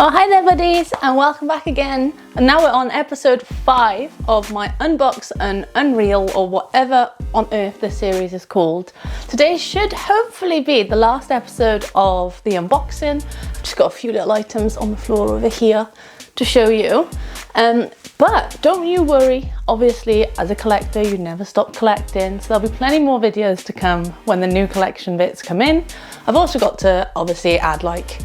Oh, hi there buddies, and welcome back again. And now we're on episode 5 of my Unbox and Unreal, or whatever on earth this series is called. Today should hopefully be the last episode of the unboxing. I've just got a few little items on the floor over here to show you. But don't you worry, obviously as a collector you never stop collecting, so there'll be plenty more videos to come when the new collection bits come in. I've also got to obviously add like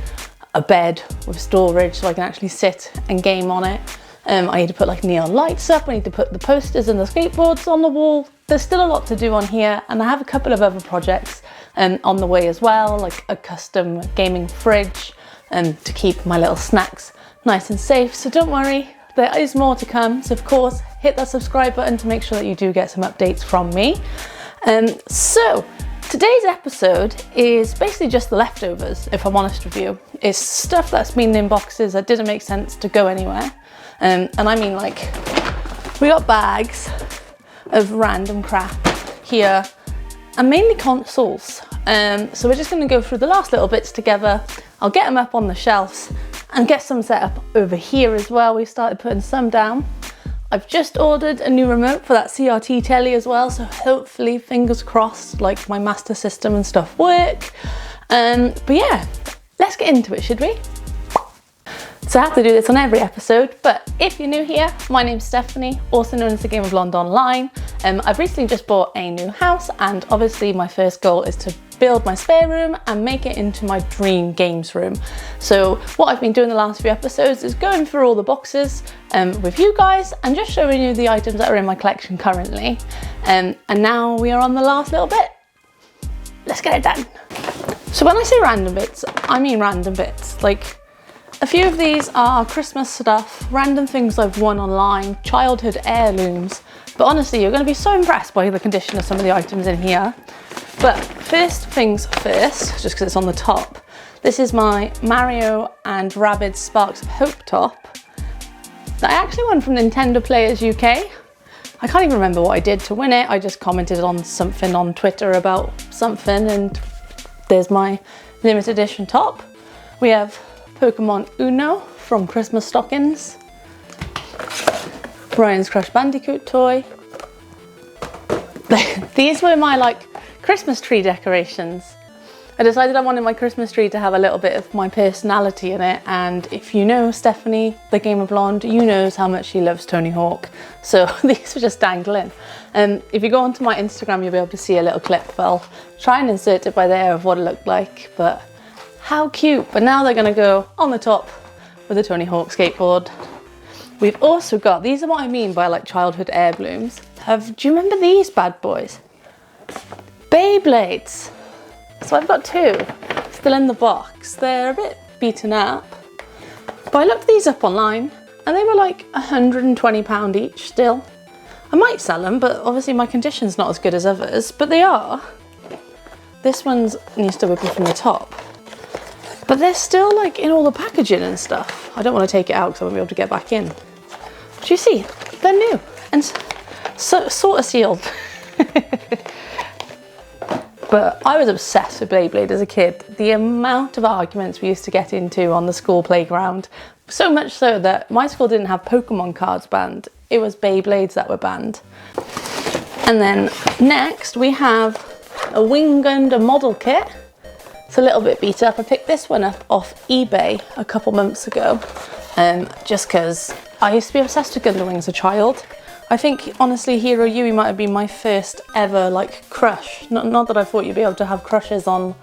a bed with storage so I can actually sit and game on it. I need to put like neon lights up, I need to put the posters and the skateboards on the wall. There's still a lot to do on here, and I have a couple of other projects on the way as well, like a custom gaming fridge to keep my little snacks nice and safe. So don't worry, there is more to come. So of course, hit that subscribe button to make sure that you do get some updates from me. So today's episode is basically just the leftovers, if I'm honest with you. It's stuff that's been in boxes that didn't make sense to go anywhere. And I mean, like, we got bags of random crap here, and mainly consoles. So we're just gonna go through the last little bits together. I'll get them up on the shelves and get some set up over here as well. We started putting some down. I've just ordered a new remote for that CRT telly as well, so hopefully, fingers crossed, like my Master System and stuff work. But yeah, let's get into it, should we? So I have to do this on every episode, but if you're new here, my name's Stephanie, also known as the Gamer Blonde Online. I've recently just bought a new house, and obviously my first goal is to build my spare room and make it into my dream games room. So what I've been doing the last few episodes is going through all the boxes with you guys and just showing you the items that are in my collection currently. And now we are on the last little bit. Let's get it done. So when I say random bits, I mean random bits. Like, a few of these are Christmas stuff, random things I've won online, childhood heirlooms. But honestly, you're going to be so impressed by the condition of some of the items in here. But first things first, just because it's on the top, this is my Mario and Rabbids Sparks of Hope top that I actually won from Nintendo Players UK. I can't even remember what I did to win it. I just commented on something on Twitter about something, and there's my limited edition top. We have Pokemon Uno from Christmas Stockings, Ryan's Crash Bandicoot toy. These were my like Christmas tree decorations. I decided I wanted my Christmas tree to have a little bit of my personality in it, and if you know Stephanie, the Gamer Blonde, you knows how much she loves Tony Hawk. So these were just dangling. If you go onto my Instagram, you'll be able to see a little clip. I'll try and insert it by there of what it looked like, but how cute. But now they're gonna go on the top with the Tony Hawk skateboard. We've also got, these are what I mean by like childhood heirlooms. Do you remember these bad boys? Beyblades. So I've got 2 still in the box. They're a bit beaten up, but I looked these up online and they were like £120 each still. I might sell them, but obviously my condition's not as good as others, but they are. This one's needs to ripple from the top, but they're still like in all the packaging and stuff. I don't want to take it out because I won't be able to get back in. But you see, they're new and so sort of sealed. But I was obsessed with Beyblade as a kid. The amount of arguments we used to get into on the school playground, so much so that my school didn't have Pokemon cards banned, it was Beyblades that were banned. And then next we have a Wingunda model kit. It's a little bit beat up. I picked this one up off eBay a couple months ago, just because I used to be obsessed with Gundam as a child. I think, honestly, Hero Yui might have been my first ever, like, crush. Not that I thought you'd be able to have crushes on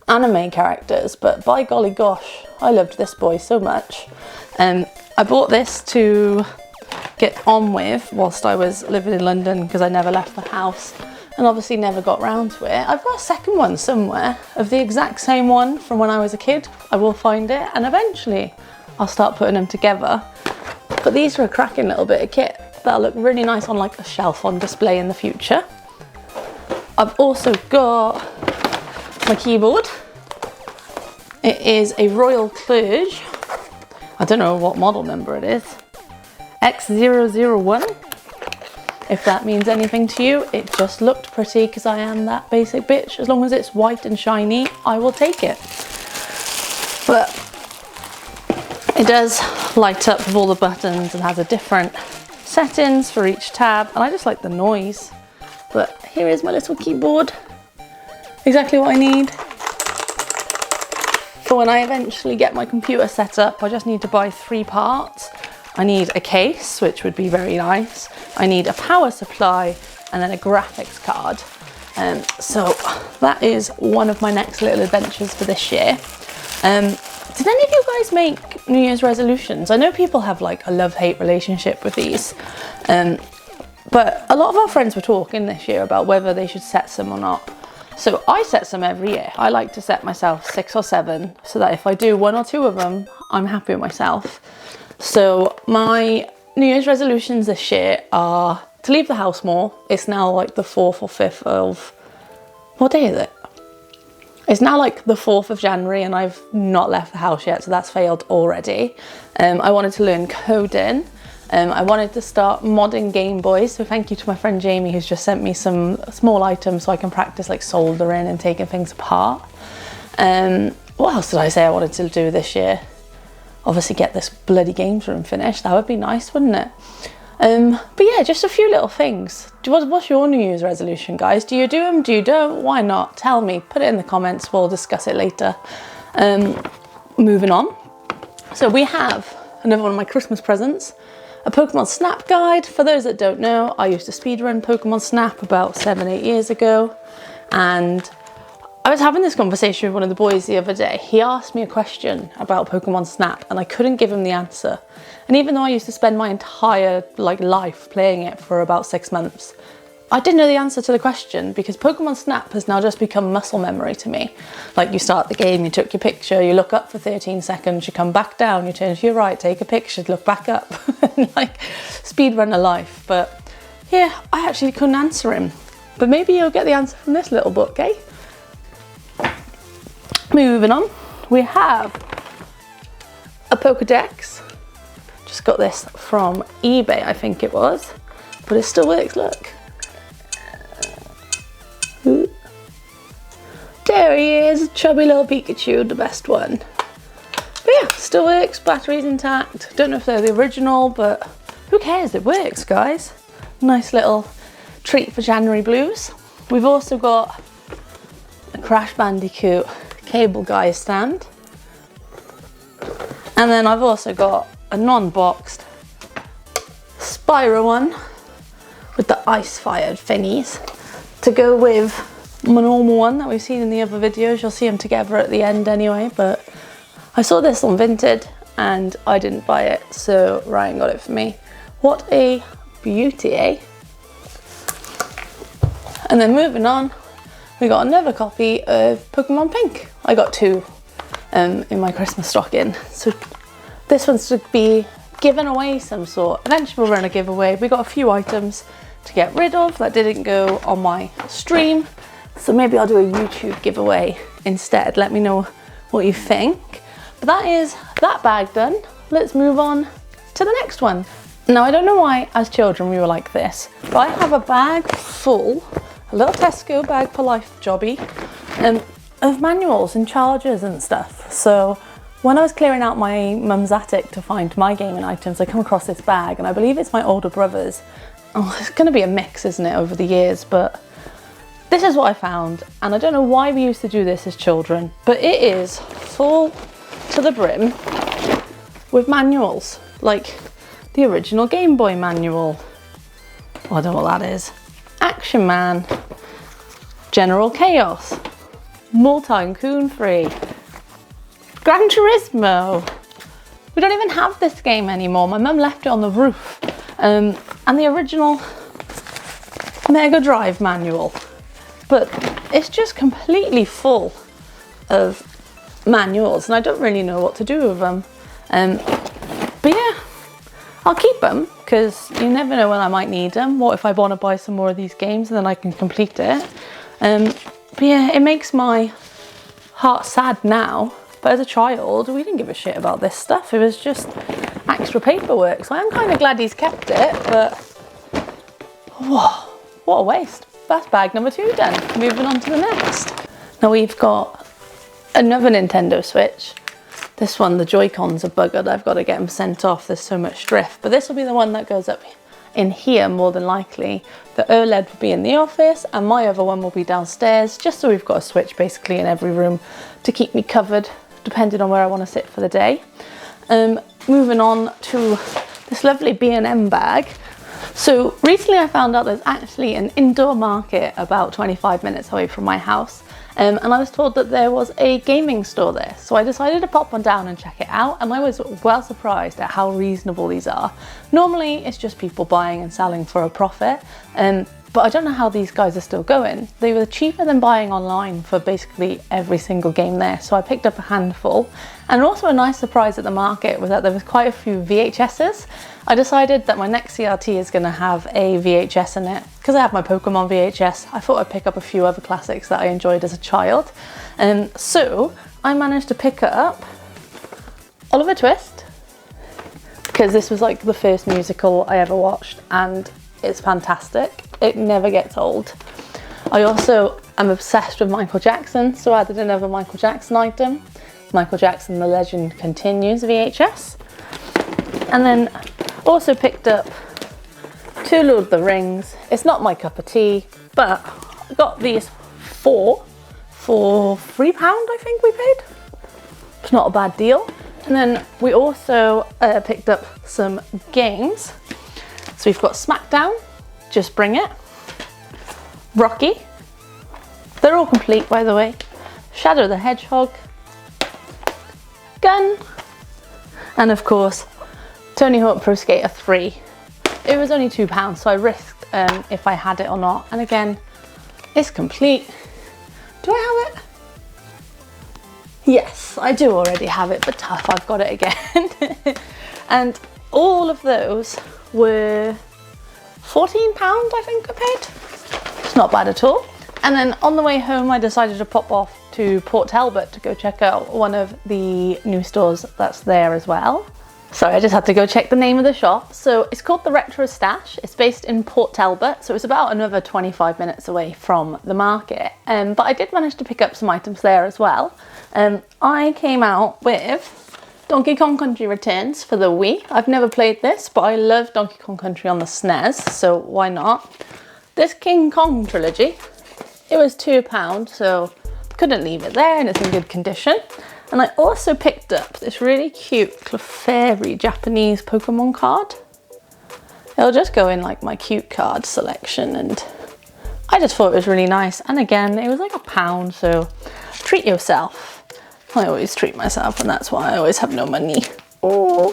anime characters, but by golly gosh, I loved this boy so much. I bought this to get on with whilst I was living in London because I never left the house and obviously never got round to it. I've got a second one somewhere of the exact same one from when I was a kid. I will find it, and eventually I'll start putting them together. But these are a cracking little bit of kit that'll look really nice on like a shelf on display in the future. I've also got my keyboard. It is a Royal Clerge. I don't know what model number it is. X001. If that means anything to you, it just looked pretty because I am that basic bitch. As long as it's white and shiny, I will take it. But It does light up with all the buttons and has a different settings for each tab, and I just like the noise. But here is my little keyboard. Exactly what I need. For when I eventually get my computer set up, I just need to buy 3 parts. I need a case, which would be very nice. I need a power supply and then a graphics card. So that is one of my next little adventures for this year. Did any of you guys make New Year's resolutions? I know people have like a love-hate relationship with these, but a lot of our friends were talking this year about whether they should set some or not. So I set some every year. I like to set myself 6 or 7 so that if I do 1 or 2 of them, I'm happy with myself. So my New Year's resolutions this year are to leave the house more. It's now like the 4th or 5th of, what day is it? It's now like the 4th of January and I've not left the house yet, so that's failed already. I wanted to learn coding. I wanted to start modding Game Boys, so thank you to my friend Jamie who's just sent me some small items so I can practice like soldering and taking things apart. What else did I say I wanted to do this year? Obviously get this bloody games room finished. That would be nice, wouldn't it? But yeah, just a few little things. What's your New Year's resolution, guys? Do you do them? Do you don't? Why not? Tell me. Put it in the comments. We'll discuss it later. Moving on. So we have another one of my Christmas presents, a Pokemon Snap guide. For those that don't know, I used to speedrun Pokemon Snap about 7-8 years ago, and I was having this conversation with one of the boys the other day. He asked me a question about Pokemon Snap and I couldn't give him the answer. And even though I used to spend my entire life playing it for about 6 months, I didn't know the answer to the question because Pokemon Snap has now just become muscle memory to me. Like, you start the game, you took your picture, you look up for 13 seconds, you come back down, you turn to your right, take a picture, look back up, and like speedrun a life. But yeah, I actually couldn't answer him. But maybe you'll get the answer from this little book, eh? Moving on, we have a Pokedex. Just got this from eBay, I think it was, but it still works, look. Ooh. There he is, chubby little Pikachu, the best one. But yeah, still works, battery's intact. Don't know if they're the original, but who cares, it works, guys. Nice little treat for January blues. We've also got a Crash Bandicoot cable guy stand, and then I've also got a non-boxed Spyro one with the ice-fired thingies to go with my normal one that we've seen in the other videos. You'll see them together at the end anyway, but I saw this on Vinted and I didn't buy it, so Ryan got it for me. What a beauty, eh? And then moving on, we got another copy of Pokemon Pink. I got 2 in my Christmas stocking. So this one's to be given away some sort. Eventually we'll run a giveaway. We got a few items to get rid of that didn't go on my stream. So maybe I'll do a YouTube giveaway instead. Let me know what you think. But that is that bag done. Let's move on to the next one. Now, I don't know why as children we were like this, but I have a bag full, a little Tesco bag for life jobby, of manuals and chargers and stuff. So when I was clearing out my mum's attic to find my gaming items, I come across this bag, and I believe it's my older brother's. Oh, it's gonna be a mix, isn't it, over the years, but this is what I found, and I don't know why we used to do this as children, but it is full to the brim with manuals, like the original Game Boy manual. Oh, I don't know what that is. Action Man, General Chaos, Multi-Coon Free, Gran Turismo. We don't even have this game anymore. My mum left it on the roof. And the original Mega Drive manual. But it's just completely full of manuals and I don't really know what to do with them. But yeah, I'll keep them because you never know when I might need them. What if I want to buy some more of these games and then I can complete it? But yeah, it makes my heart sad now. But as a child, we didn't give a shit about this stuff. It was just extra paperwork. So I'm kind of glad he's kept it, but whoa, what a waste. That's bag number 2 done. Moving on to the next. Now we've got another Nintendo Switch. This one, the Joy-Cons are buggered. I've got to get them sent off. There's so much drift. But this will be the one that goes up in here more than likely. The OLED will be in the office and my other one will be downstairs, just so we've got a switch basically in every room to keep me covered depending on where I want to sit for the day. Moving on to this lovely B&M bag. So recently I found out there's actually an indoor market about 25 minutes away from my house. And I was told that there was a gaming store there. So I decided to pop one down and check it out. And I was well surprised at how reasonable these are. Normally it's just people buying and selling for a profit. But I don't know how these guys are still going. They were cheaper than buying online for basically every single game there. So I picked up a handful. And also a nice surprise at the market was that there was quite a few VHSs. I decided that my next CRT is going to have a VHS in it. Because I have my Pokemon VHS, I thought I'd pick up a few other classics that I enjoyed as a child. So I managed to pick up Oliver Twist, because this was like the first musical I ever watched and it's fantastic. It never gets old. I also am obsessed with Michael Jackson, so I added another Michael Jackson item. Michael Jackson, The Legend Continues VHS. And then also picked up 2 Lord of the Rings. It's not my cup of tea, but I got these 4 for £3 I think we paid. It's not a bad deal. And then we also picked up some games. So we've got SmackDown, Just Bring It, Rocky, they're all complete by the way, Shadow the Hedgehog, Gun, and of course Tony Hawk Pro Skater 3. It was only £2, so I risked if I had it or not. And again, it's complete. Do I have it? Yes, I do already have it, but tough, I've got it again. And all of those were £14 I think I paid. It's not bad at all. And then on the way home I decided to pop off to Port Talbot to go check out one of the new stores that's there as well. Sorry, I just had to go check the name of the shop. So it's called the Retro Stash. It's based in Port Talbot, so it's about another 25 minutes away from the market. But I did manage to pick up some items there as well. I came out with Donkey Kong Country Returns for the Wii. I've never played this, but I love Donkey Kong Country on the SNES, so why not? This King Kong trilogy, it was £2, so couldn't leave it there and it's in good condition. And I also picked up this really cute Clefairy Japanese Pokemon card. It'll just go in like my cute card selection, and I just thought it was really nice. And again, it was like £1, so treat yourself. I always treat myself and that's why I always have no money. Oh.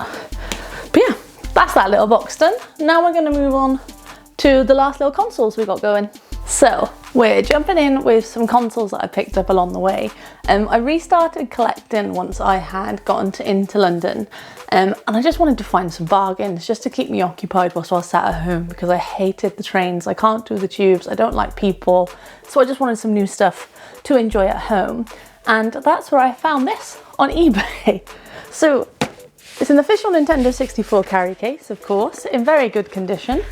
But yeah, that's that little box done. Now we're gonna move on to the last little consoles we got going. So we're jumping in with some consoles that I picked up along the way. I restarted collecting once I had gotten into London, and I just wanted to find some bargains just to keep me occupied whilst I was sat at home, because I hated the trains, I can't do the tubes, I don't like people, so I just wanted some new stuff to enjoy at home. And that's where I found this on eBay. So it's an official Nintendo 64 carry case, of course, in very good condition.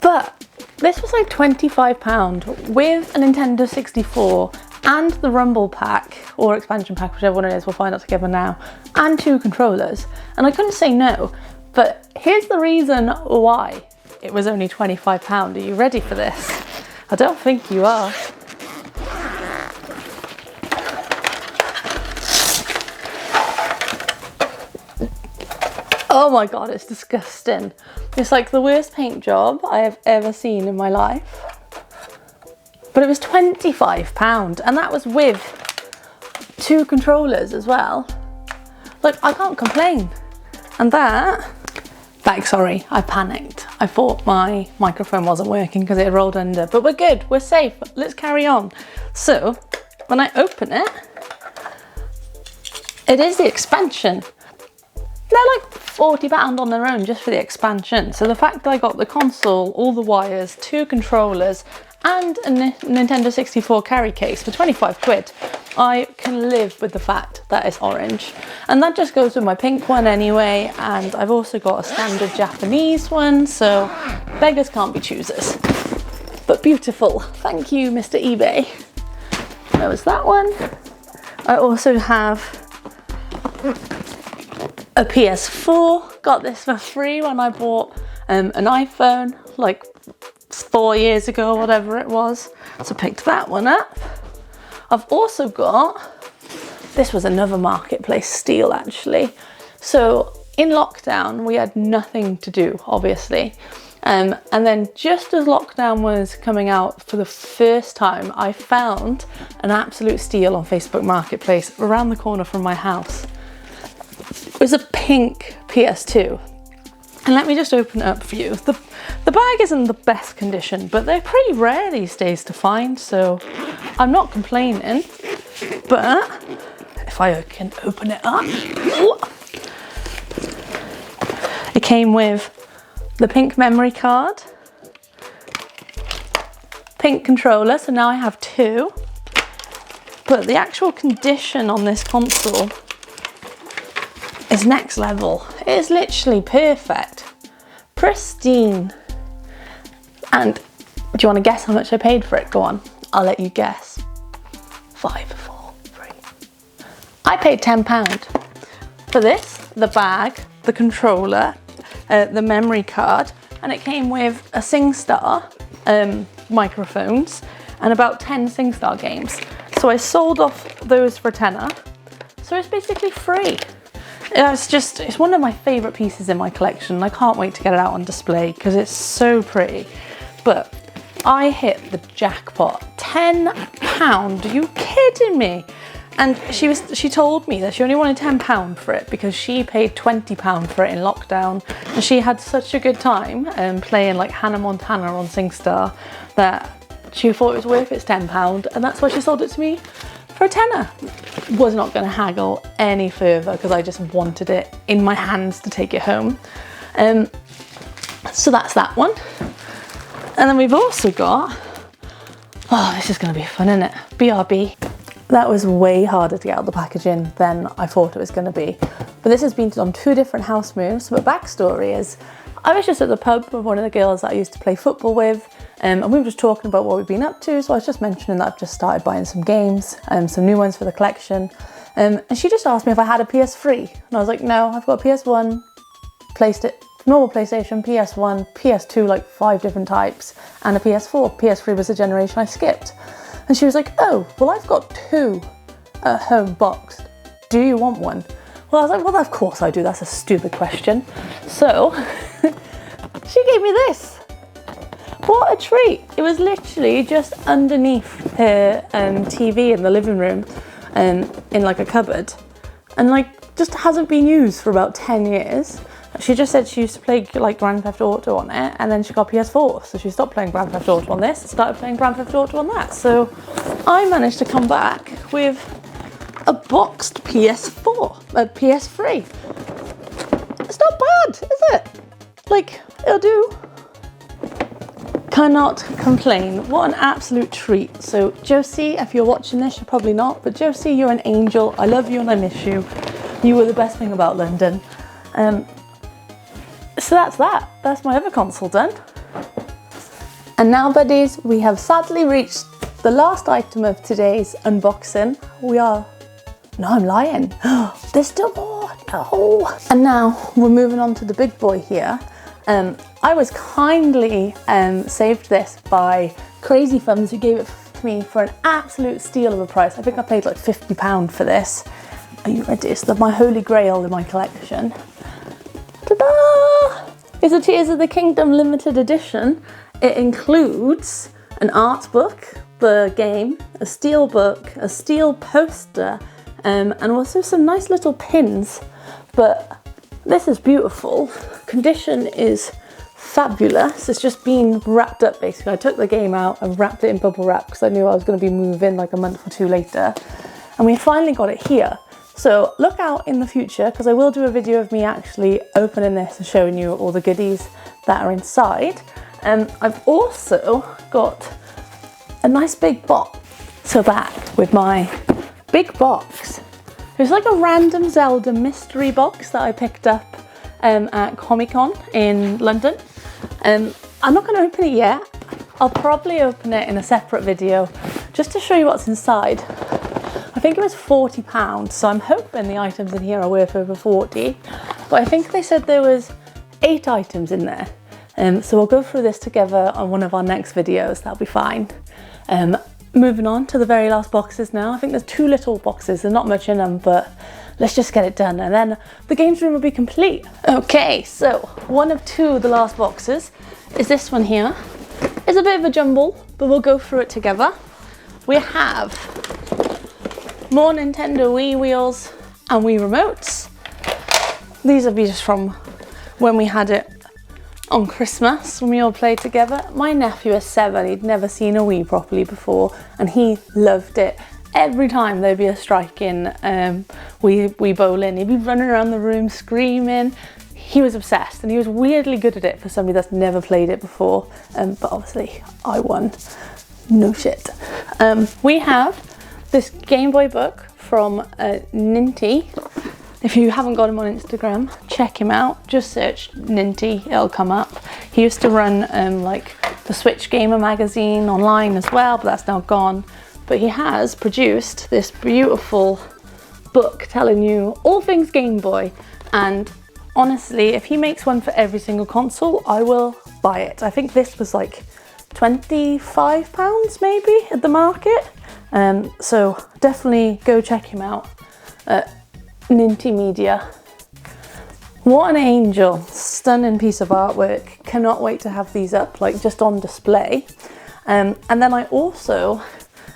But this was like £25 with a Nintendo 64 and the Rumble pack, or expansion pack, whichever one it is, we'll find out together now, and 2 controllers. And I couldn't say no, but here's the reason why it was only £25. Are you ready for this? I don't think you are. Oh my god, it's disgusting. It's like the worst paint job I have ever seen in my life. But it was £25, and that was with 2 controllers as well. Like, I can't complain. And sorry, I panicked. I thought my microphone wasn't working because it had rolled under, but we're good, we're safe, let's carry on. So, when I open it, it is the expansion. They're like £40 on their own just for the expansion. So the fact that I got the console, all the wires, 2 controllers, and a Nintendo 64 carry case for 25 quid, I can live with the fact that it's orange. And that just goes with my pink one anyway, and I've also got a standard Japanese one, so beggars can't be choosers. But beautiful, thank you Mr. eBay. There was that one. I also have a PS4. Got this for free when I bought an iPhone like 4 years ago, whatever it was. So picked that one up. I've also got, this was another marketplace steal actually. So in lockdown, we had nothing to do, obviously. And then just as lockdown was coming out for the first time, I found an absolute steal on Facebook Marketplace around the corner from my house. It was a pink PS2. And let me just open it up for you. The bag isn't the best condition, but they're pretty rare these days to find, so I'm not complaining. But if I can open it up, it came with the pink memory card, pink controller, so now I have two. But the actual condition on this console is next level. It is literally perfect, pristine. And do you want to guess how much I paid for it? Go on, I'll let you guess. 5, 4, 3. I paid £10 for this, the bag, the controller, the memory card, and it came with a SingStar microphones and about 10 SingStar games. So I sold off those for a tenner. So it's basically free. It's one of my favourite pieces in my collection. I can't wait to get it out on display because it's so pretty. But I hit the jackpot. £10, are you kidding me? And she told me that she only wanted £10 for it because she paid £20 for it in lockdown, and she had such a good time playing like Hannah Montana on SingStar that she thought it was worth its £10, and that's why she sold it to me for a tenner. Was not going to haggle any further because I just wanted it in my hands to take it home. So that's that one. And then we've also got, oh, this is going to be fun, isn't it? BRB. That was way harder to get out the packaging than I thought it was going to be. But this has been on 2 different house moves. But backstory is, I was just at the pub with one of the girls that I used to play football with, and we were just talking about what we've been up to. So I was just mentioning that I've just started buying some games, some new ones for the collection. And she just asked me if I had a PS3. And I was like, no, I've got a PS1, normal PlayStation, PS1, PS2, like 5 different types, and a PS4. PS3 was the generation I skipped. And she was like, oh, well, I've got 2 at home boxed. Do you want one? Well, I was like, well, of course I do. That's a stupid question. So she gave me this. What a treat. It was literally just underneath her TV in the living room in like a cupboard, and like just hasn't been used for about 10 years. She just said she used to play like Grand Theft Auto on it, and then she got PS4, so she stopped playing Grand Theft Auto on this and started playing Grand Theft Auto on that. So I managed to come back with a boxed PS4, a PS3. It's not bad, is it? Like, it'll do. Cannot complain. What an absolute treat. So Josie, if you're watching this, you're probably not, but Josie, you're an angel. I love you and I miss you. You were the best thing about London. So that's that. That's my other console done. And now, buddies, we have sadly reached the last item of today's unboxing. No, I'm lying. There's still more. No. And now we're moving on to the big boy here. I was kindly saved this by Crazy Thumbs, who gave it to me for an absolute steal of a price. I think I paid like £50 for this. Are you ready? It's my holy grail in my collection. Ta-da! It's a Tears of the Kingdom limited edition. It includes an art book, the game, a steel book, a steel poster, and also some nice little pins. But this is beautiful. Condition is fabulous. It's just been wrapped up basically. I took the game out and wrapped it in bubble wrap because I knew I was going to be moving like a month or 2 later. And we finally got it here. So look out in the future because I will do a video of me actually opening this and showing you all the goodies that are inside. I've also got a nice big box. So back with my big box. It was like a random Zelda mystery box that I picked up at Comic-Con in London. I'm not going to open it yet. I'll probably open it in a separate video just to show you what's inside. I think it was £40, so I'm hoping the items in here are worth over 40, but I think they said there was 8 items in there. So we'll go through this together on one of our next videos, that'll be fine. Moving on to the very last boxes now. I think there's 2 little boxes, there's not much in them, but let's just get it done and then the games room will be complete. Okay, so one of 2 of the last boxes is this one here. It's a bit of a jumble, but we'll go through it together. We have more Nintendo Wii wheels and Wii remotes. These are just from when we had it on Christmas when we all played together. My nephew is 7, he'd never seen a Wii properly before and he loved it. Every time there'd be a strike in Wii bowling, he'd be running around the room screaming. He was obsessed and he was weirdly good at it for somebody that's never played it before, but obviously I won. No shit. We have this Game Boy book from Ninty. If you haven't got him on Instagram, check him out. Just search Ninty, it'll come up. He used to run like the Switch Gamer magazine online as well, but that's now gone. But he has produced this beautiful book telling you all things Game Boy. And honestly, if he makes one for every single console, I will buy it. I think this was like £25 maybe at the market. So definitely go check him out. Ninty Media. What an angel, stunning piece of artwork. Cannot wait to have these up like just on display. And then I also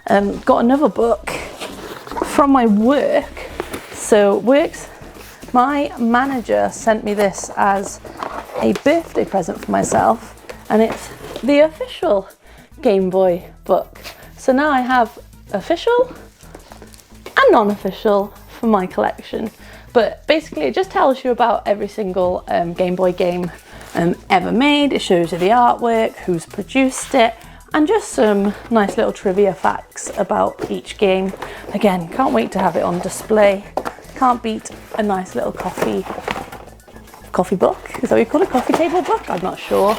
got another book from my work. So my manager sent me this as a birthday present for myself and it's the official Game Boy book. So now I have official and non-official for my collection, but basically it just tells you about every single Game Boy game ever made. It shows you the artwork, who's produced it, and just some nice little trivia facts about each game. Again, can't wait to have it on display. Can't beat a nice little coffee book. Is that what you call it? Coffee table book? I'm not sure.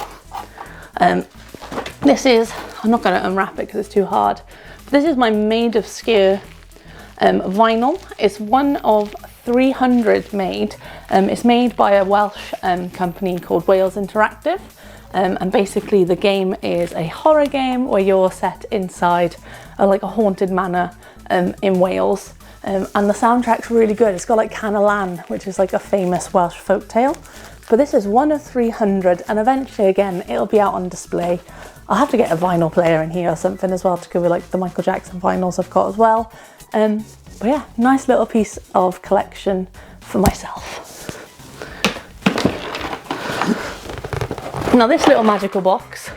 This is, I'm not going to unwrap it because it's too hard. This is my Made of Scare vinyl. It's one of 300 made. It's made by a Welsh company called Wales Interactive, and basically the game is a horror game where you're set inside like a haunted manor in Wales, and the soundtrack's really good. It's got like Can-a-Lan, which is like a famous Welsh folktale, but this is one of 300 and eventually again it'll be out on display. I'll have to get a vinyl player in here or something as well to go with like the Michael Jackson vinyls I've got as well. But yeah, nice little piece of collection for myself. Now this little magical box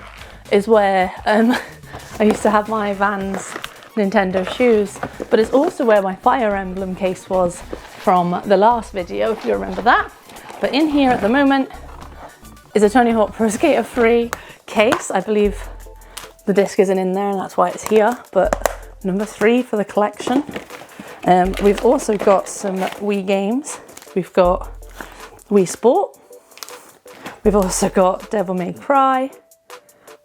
is where I used to have my Vans Nintendo shoes, but it's also where my Fire Emblem case was from the last video, if you remember that. But in here at the moment is a Tony Hawk Pro Skater 3 case. I believe the disc isn't in there and that's why it's here, but number 3 for the collection. We've also got some Wii games. We've got Wii Sport. We've also got Devil May Cry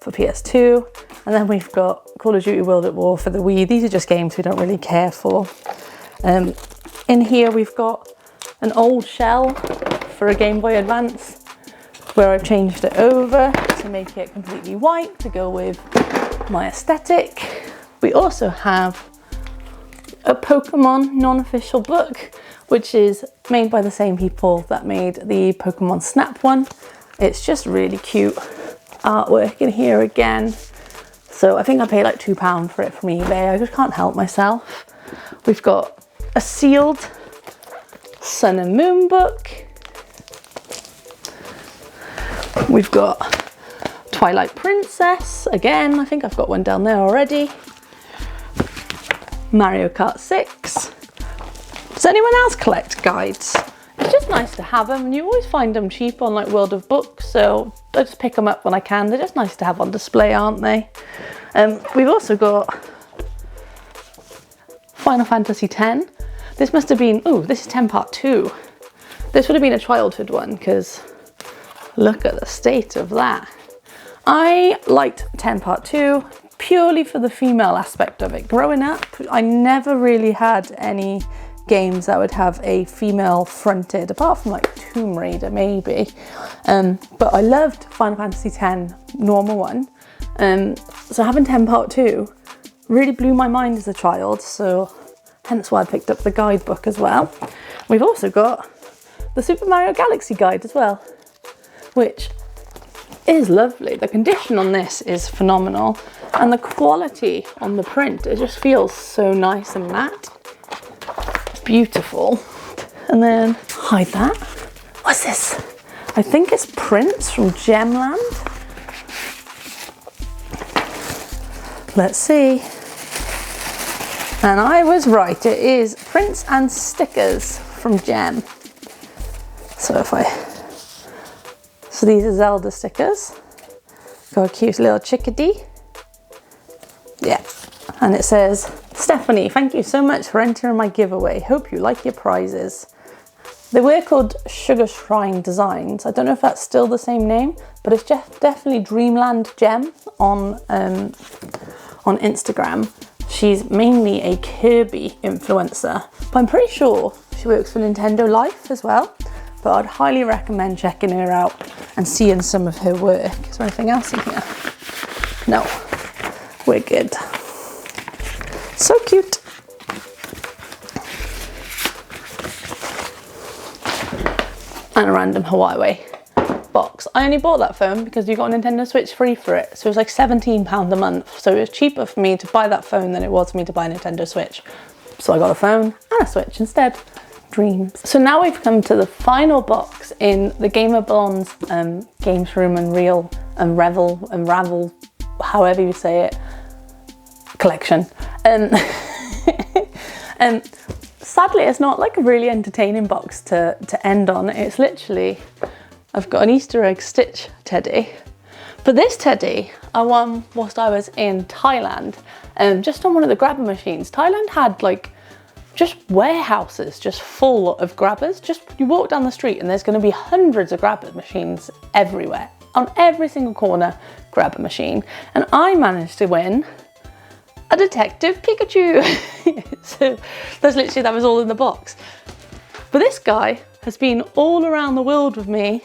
for PS2. And then we've got Call of Duty World at War for the Wii. These are just games we don't really care for. In here we've got an old shell for a Game Boy Advance where I've changed it over to make it completely white to go with my aesthetic. We also have a Pokemon non-official book, which is made by the same people that made the Pokemon Snap one. It's just really cute artwork in here again. So I think I paid like £2 for it from eBay. I just can't help myself. We've got a sealed Sun and Moon book. We've got Twilight Princess. Again, I think I've got one down there already. Mario Kart 6. Does anyone else collect guides? It's just nice to have them, and you always find them cheap on like World of Books, so I just pick them up when I can. They're just nice to have on display, aren't they? We've also got Final Fantasy X. This must have been, oh, this is 10 Part 2. This would have been a childhood one, because look at the state of that. I liked 10 Part 2, purely for the female aspect of it. Growing up, I never really had any games that would have a female fronted, apart from like Tomb Raider maybe. But I loved Final Fantasy X normal one. So having 10 Part 2 really blew my mind as a child, so hence why I picked up the guidebook as well. We've also got the Super Mario Galaxy guide as well, which is lovely. The condition on this is phenomenal, and the quality on the print, it just feels so nice and matte. Beautiful. And then hide that. What's this? I think it's prints from Gemland. Let's see. And I was right, it is prints and stickers from Gem. So these are Zelda stickers. Got a cute little chickadee. Yeah. And it says, Stephanie, thank you so much for entering my giveaway. Hope you like your prizes. They were called Sugar Shrine Designs. I don't know if that's still the same name, but it's definitely Dreamland Gem on Instagram. She's mainly a Kirby influencer, but I'm pretty sure she works for Nintendo Life as well. But I'd highly recommend checking her out and seeing some of her work. Is there anything else in here? No, we're good. So cute. And a random Huawei box. I only bought that phone because you got a Nintendo Switch free for it. So it was like £17 a month. So it was cheaper for me to buy that phone than it was for me to buy a Nintendo Switch. So I got a phone and a Switch instead. Dreams. So now we've come to the final box in the Gamer Blonde's Games Room Unreal and Ravel, however you say it, collection. Sadly, it's not like a really entertaining box to end on. It's literally, I've got an Easter egg Stitch teddy. But this teddy I won whilst I was in Thailand, just on one of the grabber machines. Thailand had like just warehouses just full of grabbers. Just you walk down the street and there's going to be hundreds of grabber machines everywhere. On every single corner, grabber machine. And I managed to win a Detective Pikachu. So that was all in the box. But this guy has been all around the world with me.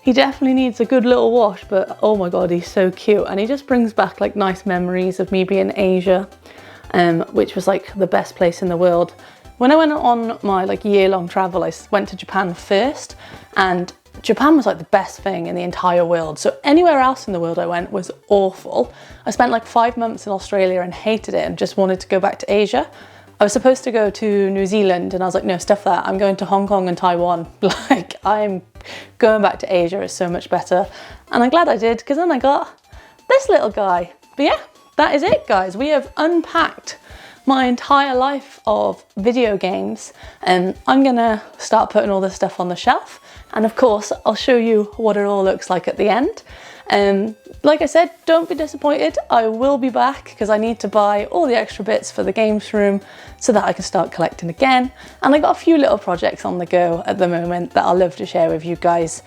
He definitely needs a good little wash, but oh my God, he's so cute. And he just brings back like nice memories of me being in Asia, which was like the best place in the world. When I went on my like year-long travel, I went to Japan first, and Japan was like the best thing in the entire world. So anywhere else in the world I went was awful. I spent like 5 months in Australia and hated it and just wanted to go back to Asia. I was supposed to go to New Zealand and I was like, no, stuff that. I'm going to Hong Kong and Taiwan. Like, I'm going back to Asia is so much better. And I'm glad I did, because then I got this little guy. But yeah, that is it, guys. We have unpacked my entire life of video games, and I'm gonna start putting all this stuff on the shelf. And of course, I'll show you what it all looks like at the end. Like I said, don't be disappointed. I will be back because I need to buy all the extra bits for the games room so that I can start collecting again. And I got a few little projects on the go at the moment that I'll love to share with you guys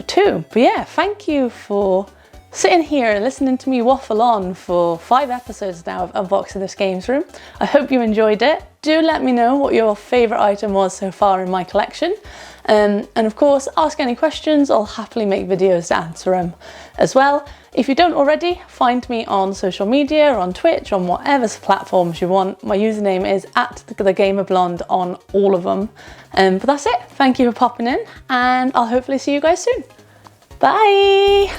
too. But yeah, thank you for sitting here and listening to me waffle on for 5 episodes now of unboxing this games room. I hope you enjoyed it. Do let me know what your favourite item was so far in my collection. And of course, ask any questions. I'll happily make videos to answer them as well. If you don't already, find me on social media, on Twitch, on whatever platforms you want. My username is @thegamerblonde on all of them. But that's it. Thank you for popping in, and I'll hopefully see you guys soon. Bye!